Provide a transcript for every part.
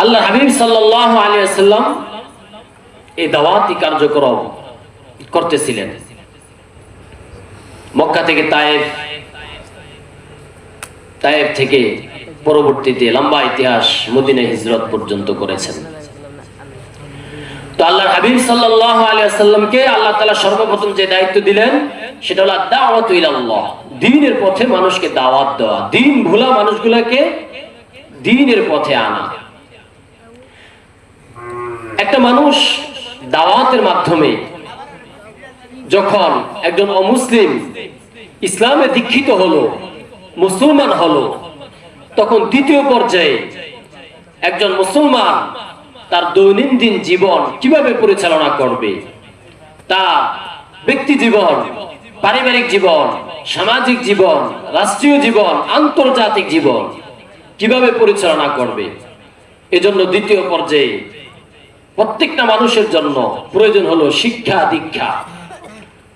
আল্লাহ হাবিব সাল্লাল্লাহু আলাইহি ওয়াসাল্লাম এই দাওয়াতি কার্যক্রম করতেছিলেন। মক্কা থেকে তায়েফ থেকে পরবর্তীতে লম্বা ইতিহাস মদিনায় হিজরত পর্যন্ত করেছেন। তো আল্লাহর হাবিব সাল্লাল্লাহু আলাইহি ওয়াসাল্লামকে আল্লাহ তাআলা সর্বপ্রথম যে দায়িত্ব দিলেন সেটা হলো দাওয়াতু ইলাল্লাহ, দ্বীনের পথে মানুষকে দাওয়াত দেওয়া, দ্বীন ভোলা মানুষগুলোকে দ্বীনের পথে আনা। একটা মানুষ দাওয়াতের মাধ্যমে যখন একজন অমুসলিম ইসলামে দীক্ষিত হলো, মুসলমান হলো, তখন দ্বিতীয় পর্যায়ে একজন মুসলমান তার দৈনন্দিন জীবন কিভাবে পরিচালনা করবে, তার ব্যক্তি জীবন, পারিবারিক জীবন, সামাজিক জীবন, রাষ্ট্রীয় জীবন, আন্তর্জাতিক জীবন কিভাবে পরিচালনা করবে, এজন্য দ্বিতীয় পর্যায়ে প্রত্যেকটা মানুষের জন্য প্রয়োজন হলো শিক্ষা দীক্ষা,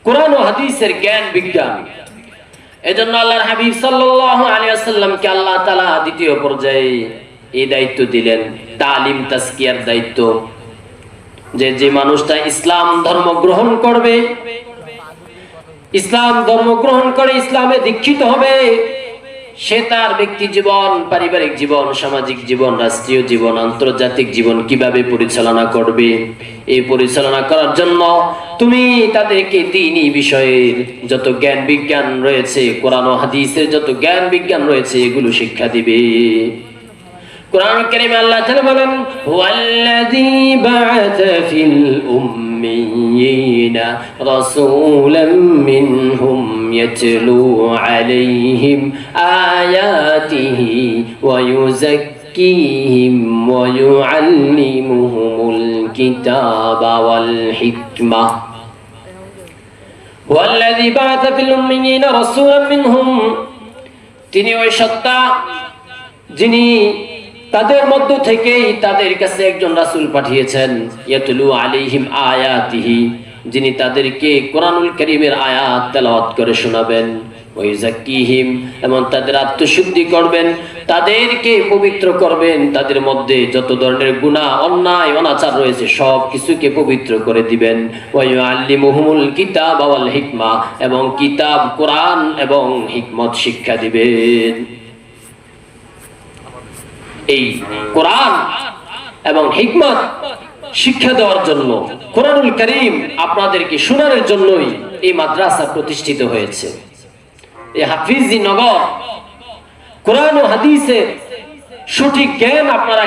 কোরআন ও হাদিসের জ্ঞান বিজ্ঞান। এজন্য আল্লাহর হাবিব সাল্লাল্লাহু আলাইহি ওয়াসাল্লামকে আল্লাহ তাআলা দ্বিতীয় পর্যায়ে এই দায়িত্ব দিলেন, তালিম তাজকিয়ার দায়িত্ব। যে মানুষটা ইসলাম ধর্ম গ্রহণ করবে, ইসলাম ধর্ম গ্রহণ করে ইসলামে দীক্ষিত হবে, সে তার ব্যক্তি জীবন, পারিবারিক জীবন, সামাজিক জীবন, রাষ্ট্রীয় জীবন, আন্তর্জাতিক জীবন কিভাবে পরিচালনা করবে, এই পরিচালনা করার জন্য তুমি তাদেরকে দ্বীনি বিষয়ের যত জ্ঞান বিজ্ঞান রয়েছে, কোরআন ও হাদিসের যত জ্ঞান বিজ্ঞান রয়েছে এগুলো শিক্ষা দিবে। কোরআন কারীমে আল্লাহ তাআলা বলেন, হুয়াল্লাযী বা'আথা ফিল উম্মিয়িনা রাসূলাম মিনহুম ইয়াতলু আলাইহিম আয়াতিহি ওয়া ইউযাক্কিহিম ওয়া ইউআল্লিমুহুমুল কিতাবা ওয়াল হিকমাহ। হুয়াল্লাযী বা'আথা ফিল উম্মিয়িনা রাসূলাম মিনহুম, তিনি ওই সত্তা যিনি তাদের মধ্য থেকেই তাদের কাছে একজন রাসূল পাঠিয়েছেন, ইয়াতলু আলাইহিম আয়াতিহি, যিনি তাদেরকে কোরআনুল কারীমের আয়াত তেলাওয়াত করে শোনাবেন, ওয়া ইউযাক্কিহিম, এবং তাদের আত্মশুদ্ধি করবেন, তাদেরকে পবিত্র করবেন, তাদের মধ্যে যত ধরনের গুনাহ অন্যায় অনাচার রয়েছে সব কিছুকে পবিত্র করে দিবেন, ওয়া ইউআল্লিমুহুমুল কিতাবা ওয়াল হিকমা, এবং কিতাব কোরআন এবং হিকমত শিক্ষা দিবেন। এই কোরআন এবং হিকমত শিক্ষা দেওয়ার জন্য, কোরআনুল কারীম আপনাদেরকে শোনানোর জন্যই এই মাদ্রাসা প্রতিষ্ঠিত হয়েছে। এই হাফিজি নগর কোরআন ও হাদিসের সঠিক জ্ঞান আপনারা